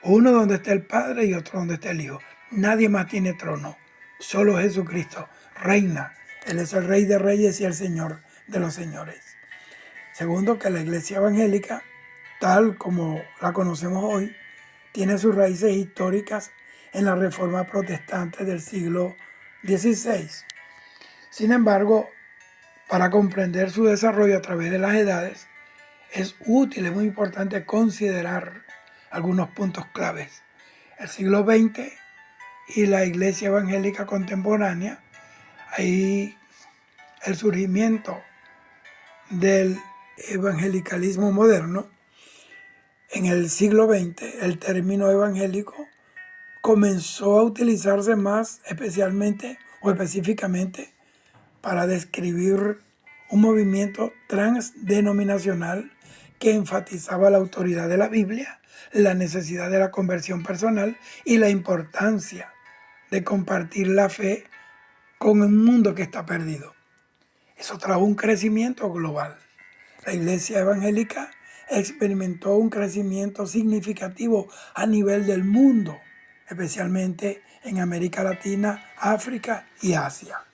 uno donde está el Padre y otro donde está el Hijo. Nadie más tiene trono, solo Jesucristo reina. Él es el Rey de Reyes y el Señor de los Señores. Segundo, que la iglesia evangélica, tal como la conocemos hoy, tiene sus raíces históricas en la Reforma Protestante del siglo XVI. Sin embargo, para comprender su desarrollo a través de las edades, es útil, es muy importante considerar algunos puntos claves. El siglo XX y la iglesia evangélica contemporánea, ahí el surgimiento del evangelicalismo moderno. En el siglo XX, el término evangélico comenzó a utilizarse más especialmente o específicamente para describir un movimiento transdenominacional que enfatizaba la autoridad de la Biblia, la necesidad de la conversión personal y la importancia de compartir la fe con un mundo que está perdido. Eso trajo un crecimiento global. La iglesia evangélica experimentó un crecimiento significativo a nivel del mundo, especialmente en América Latina, África y Asia.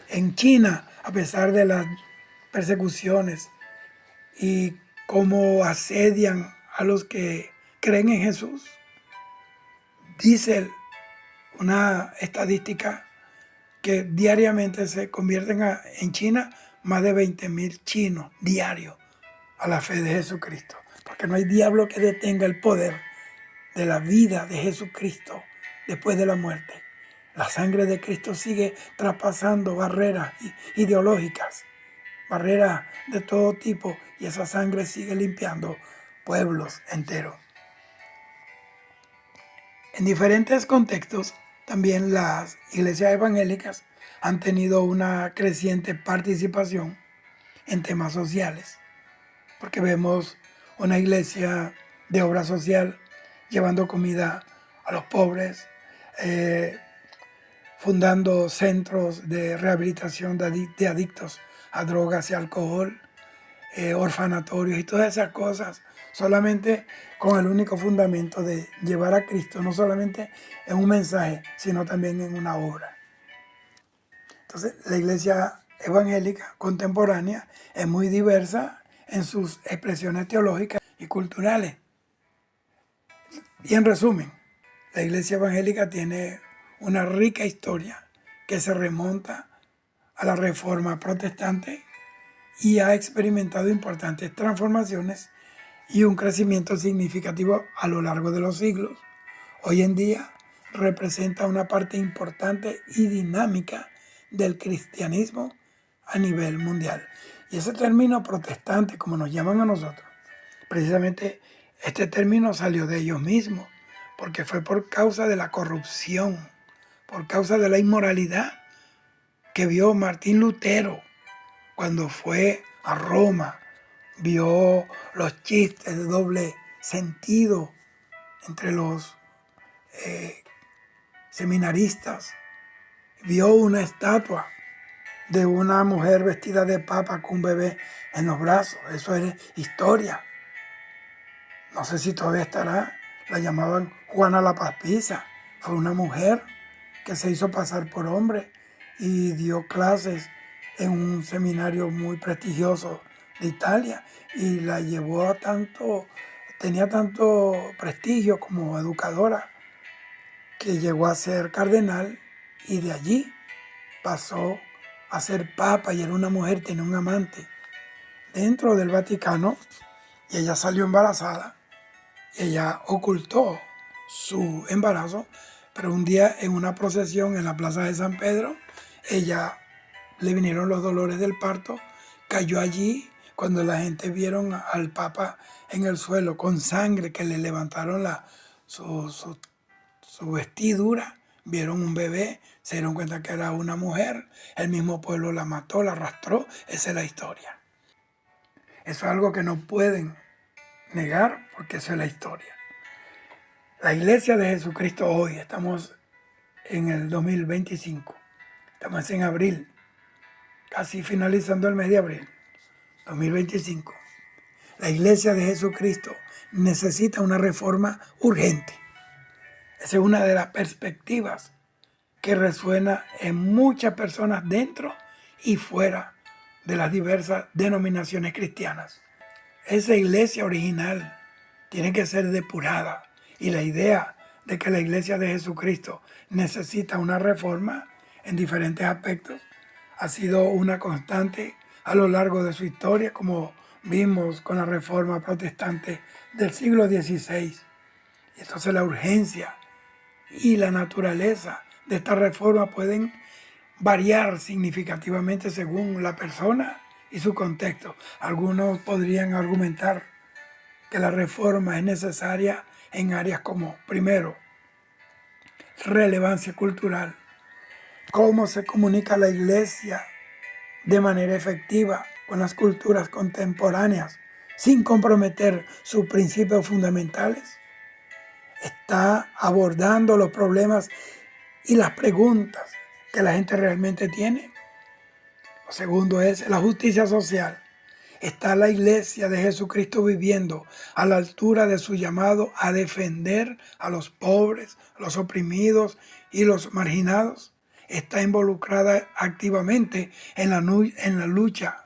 En China, a pesar de las persecuciones y cómo asedian a los que creen en Jesús, dice una estadística que diariamente se convierten en China más de 20.000 chinos diarios a la fe de Jesucristo. porque no hay diablo que detenga el poder de la vida de Jesucristo después de la muerte. La sangre de Cristo sigue traspasando barreras ideológicas, barreras de todo tipo, y esa sangre sigue limpiando pueblos enteros. En diferentes contextos, también las iglesias evangélicas han tenido una creciente participación en temas sociales, porque vemos una iglesia de obra social llevando comida a los pobres, fundando centros de rehabilitación de adictos a drogas y alcohol, orfanatorios y todas esas cosas, solamente con el único fundamento de llevar a Cristo, no solamente en un mensaje, sino también en una obra. Entonces, la iglesia evangélica contemporánea es muy diversa en sus expresiones teológicas y culturales. Y en resumen, la iglesia evangélica tiene una rica historia que se remonta a la Reforma Protestante y ha experimentado importantes transformaciones y un crecimiento significativo a lo largo de los siglos. Hoy en día representa una parte importante y dinámica del cristianismo a nivel mundial. Y ese término protestante, como nos llaman a nosotros, precisamente este término salió de ellos mismos, porque fue por causa de la corrupción, por causa de la inmoralidad que vio Martín Lutero cuando fue a Roma, vio los chistes de doble sentido entre los seminaristas, vio una estatua de una mujer vestida de papa con un bebé en los brazos. Eso es historia. No sé si todavía estará. La llamaban Juana la Papisa. Fue una mujer que se hizo pasar por hombre y dio clases en un seminario muy prestigioso de Italia, y la llevó a tenía tanto prestigio como educadora, que llegó a ser cardenal, y de allí pasó a ser papa, y era una mujer, tenía un amante dentro del Vaticano, y ella salió embarazada. Ella ocultó su embarazo, pero un día en una procesión en la plaza de San Pedro, ella le vinieron los dolores del parto, cayó allí. Cuando la gente vieron al Papa en el suelo con sangre, que le levantaron su vestidura, vieron un bebé, se dieron cuenta que era una mujer, el mismo pueblo la mató, la arrastró. Esa es la historia. Eso es algo que no pueden negar, porque eso es la historia. La iglesia de Jesucristo hoy, estamos en el 2025, estamos en abril, casi finalizando el mes de abril, 2025. La iglesia de Jesucristo necesita una reforma urgente. Esa es una de las perspectivas que resuena en muchas personas dentro y fuera de las diversas denominaciones cristianas. Esa iglesia original tiene que ser depurada, y la idea de que la iglesia de Jesucristo necesita una reforma en diferentes aspectos ha sido una constante a lo largo de su historia, como vimos con la Reforma Protestante del siglo XVI. Y entonces la urgencia y la naturaleza de esta reforma pueden variar significativamente según la persona y su contexto. Algunos podrían argumentar que la reforma es necesaria en áreas como, primero, relevancia cultural, cómo se comunica la iglesia de manera efectiva con las culturas contemporáneas sin comprometer sus principios fundamentales. Está abordando los problemas y las preguntas que la gente realmente tiene. Lo segundo es la justicia social. ¿Está la iglesia de Jesucristo viviendo a la altura de su llamado a defender a los pobres, los oprimidos y los marginados? ¿Está involucrada activamente en la lucha?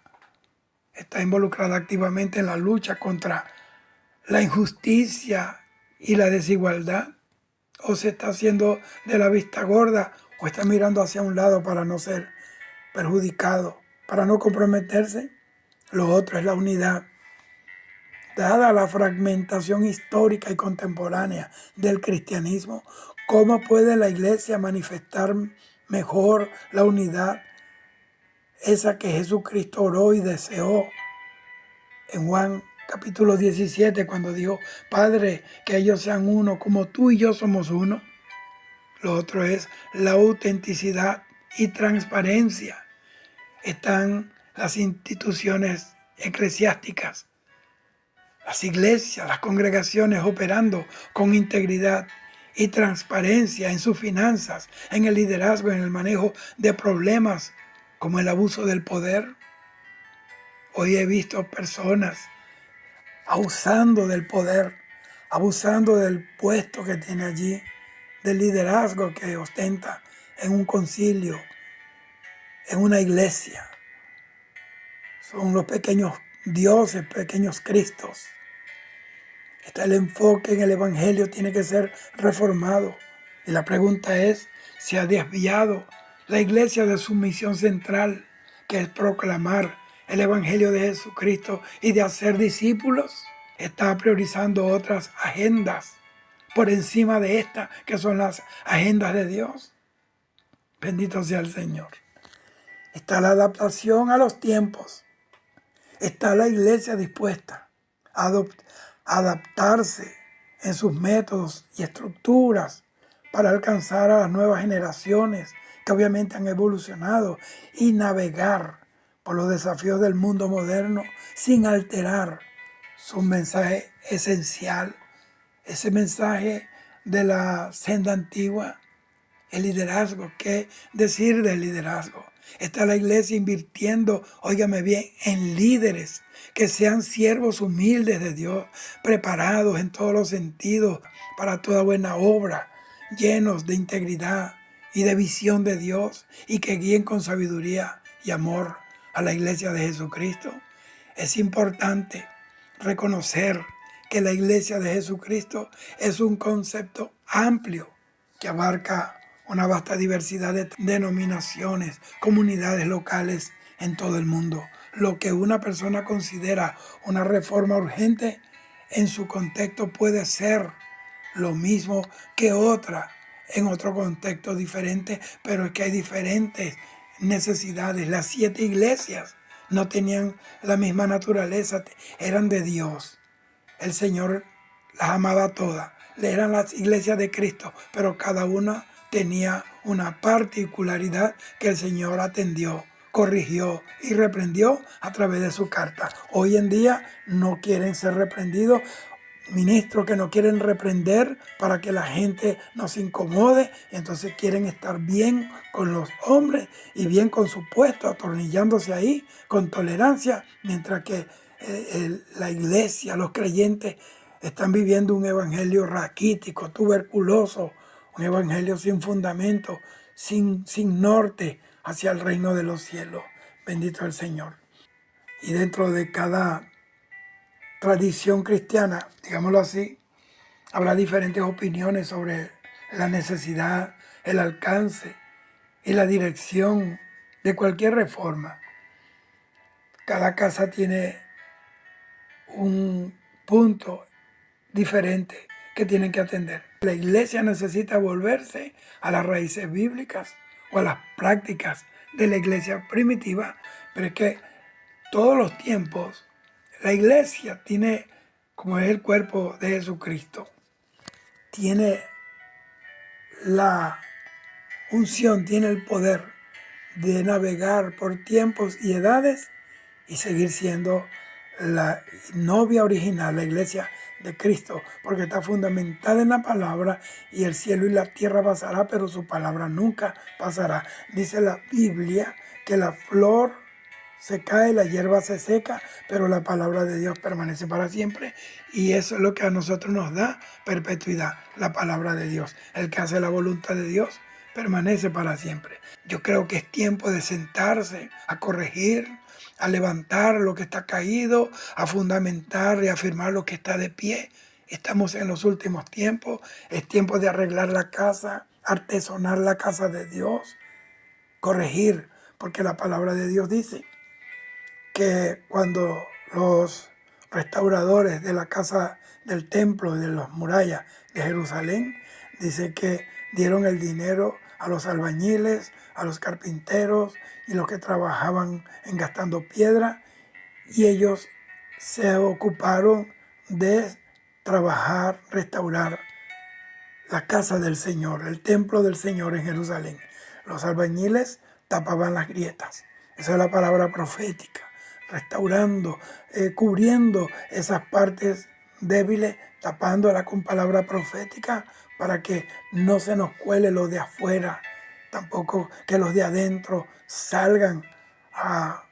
¿Está involucrada activamente en la lucha contra la injusticia y la desigualdad? ¿O se está haciendo de la vista gorda, o está mirando hacia un lado para no ser perjudicado, para no comprometerse? Lo otro es la unidad. dada la fragmentación histórica y contemporánea del cristianismo, ¿cómo puede la iglesia manifestar mejor la unidad, esa que Jesucristo oró y deseó en Juan capítulo 17, cuando dijo: Padre, que ellos sean uno como tú y yo somos uno? Lo otro es la autenticidad y transparencia. Están las instituciones eclesiásticas, las iglesias, las congregaciones operando con integridad y transparencia en sus finanzas, en el liderazgo, en el manejo de problemas como el abuso del poder. Hoy he visto personas abusando del poder, abusando del puesto que tiene allí, del liderazgo que ostenta en un concilio, en una iglesia. Son los pequeños dioses, pequeños cristos. Está el enfoque en el evangelio, tiene que ser reformado. Y la pregunta es, ¿se ha desviado la iglesia de su misión central, que es proclamar el evangelio de Jesucristo y de hacer discípulos? Está priorizando otras agendas por encima de esta, que son las agendas de Dios. Bendito sea el Señor. Está la adaptación a los tiempos. Está la iglesia dispuesta a adaptarse en sus métodos y estructuras para alcanzar a las nuevas generaciones que obviamente han evolucionado y navegar por los desafíos del mundo moderno sin alterar su mensaje esencial, ese mensaje de la senda antigua, el liderazgo. ¿Qué decir del liderazgo? Está la iglesia invirtiendo, óigame bien, en líderes que sean siervos humildes de Dios, preparados en todos los sentidos para toda buena obra, llenos de integridad y de visión de Dios, y que guíen con sabiduría y amor a la iglesia de Jesucristo. Es importante reconocer que la iglesia de Jesucristo es un concepto amplio que abarca una vasta diversidad de denominaciones, comunidades locales en todo el mundo. Lo que una persona considera una reforma urgente, en su contexto puede ser lo mismo que otra en otro contexto diferente, pero es que hay diferentes necesidades. Las 7 iglesias no tenían la misma naturaleza, eran de Dios. El Señor las amaba todas. Eran las iglesias de Cristo, pero cada una tenía una particularidad que el Señor atendió, corrigió y reprendió a través de su carta. Hoy en día no quieren ser reprendidos, ministros que no quieren reprender para que la gente no se incomode, y entonces quieren estar bien con los hombres y bien con su puesto, atornillándose ahí con tolerancia, mientras que la iglesia, los creyentes, están viviendo un evangelio raquítico, tuberculoso, un evangelio sin fundamento, sin norte hacia el reino de los cielos. Bendito el Señor. Y dentro de cada tradición cristiana, digámoslo así, habrá diferentes opiniones sobre la necesidad, el alcance y la dirección de cualquier reforma. Cada casa tiene un punto diferente que tienen que atender. La iglesia necesita volverse a las raíces bíblicas o a las prácticas de la iglesia primitiva, pero es que todos los tiempos la iglesia tiene, como es el cuerpo de Jesucristo, tiene la unción, tiene el poder de navegar por tiempos y edades y seguir siendo la novia original, la iglesia de Cristo, porque está fundamentada en la palabra, y el cielo y la tierra pasará, pero su palabra nunca pasará. Dice la Biblia que la flor se cae, la hierba se seca, pero la palabra de Dios permanece para siempre, y eso es lo que a nosotros nos da perpetuidad, la palabra de Dios. El que hace la voluntad de Dios permanece para siempre. Yo creo que es tiempo de sentarse, a corregir, a levantar lo que está caído, a fundamentar y afirmar lo que está de pie. Estamos en los últimos tiempos, es tiempo de arreglar la casa, artesonar la casa de Dios, corregir, porque la palabra de Dios dice que cuando los restauradores de la casa del templo y de las murallas de Jerusalén, dice que dieron el dinero a los albañiles, a los carpinteros y los que trabajaban engastando piedra, y ellos se ocuparon de trabajar, restaurar la casa del Señor, el templo del Señor en Jerusalén. Los albañiles tapaban las grietas. Esa es la palabra profética, restaurando, cubriendo esas partes débiles, tapándolas con palabra profética para que no se nos cuele lo de afuera, tampoco que los de adentro salgan a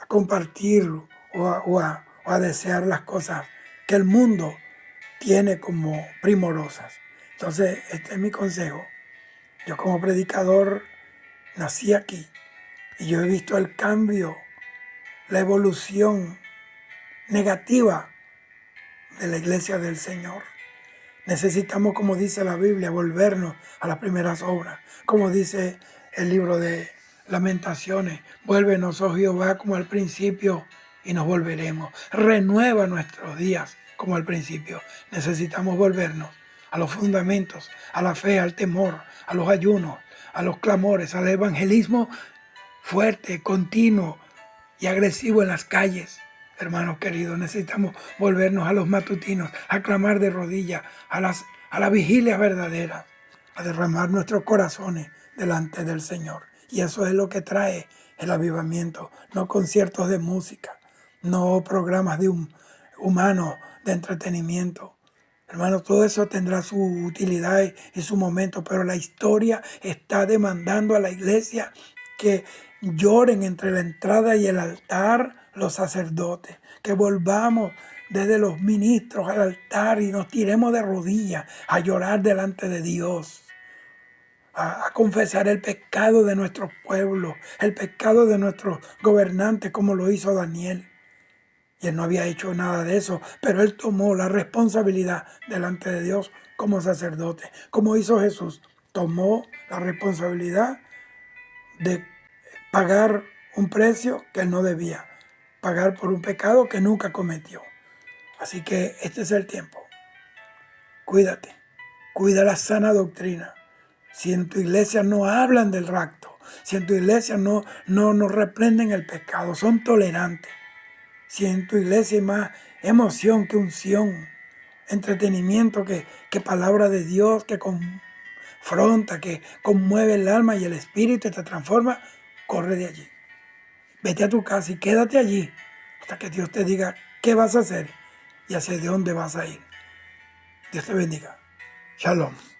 compartir o a desear las cosas que el mundo tiene como primorosas. Entonces, este es mi consejo. Yo como predicador nací aquí y yo he visto el cambio, la evolución negativa de la iglesia del Señor. Necesitamos, como dice la Biblia, volvernos a las primeras obras. Como dice el libro de Lamentaciones, vuélvenos, oh Jehová, como al principio y nos volveremos. Renueva nuestros días como al principio. Necesitamos volvernos a los fundamentos, a la fe, al temor, a los ayunos, a los clamores, al evangelismo fuerte, continuo y agresivo en las calles. Hermanos queridos, necesitamos volvernos a los matutinos, a clamar de rodillas, a la vigilia verdadera, a derramar nuestros corazones delante del Señor. Y eso es lo que trae el avivamiento, no conciertos de música, no programas humanos de entretenimiento. Hermanos, todo eso tendrá su utilidad y su momento, pero la historia está demandando a la iglesia que lloren entre la entrada y el altar los sacerdotes, que volvamos desde los ministros al altar y nos tiremos de rodillas a llorar delante de Dios, a confesar el pecado de nuestros pueblos, el pecado de nuestros gobernantes, como lo hizo Daniel. Y él no había hecho nada de eso, pero él tomó la responsabilidad delante de Dios como sacerdote, como hizo Jesús. Tomó la responsabilidad de pagar un precio que él no debía, pagar por un pecado que nunca cometió. Así que este es el tiempo. Cuídate, cuida la sana doctrina. Si en tu iglesia no hablan del rapto, si en tu iglesia no reprenden el pecado, son tolerantes. Si en tu iglesia hay más emoción que unción, entretenimiento que palabra de Dios, que confronta, que conmueve el alma y el espíritu y te transforma, corre de allí. Vete a tu casa y quédate allí hasta que Dios te diga qué vas a hacer y hacia dónde vas a ir. Dios te bendiga. Shalom.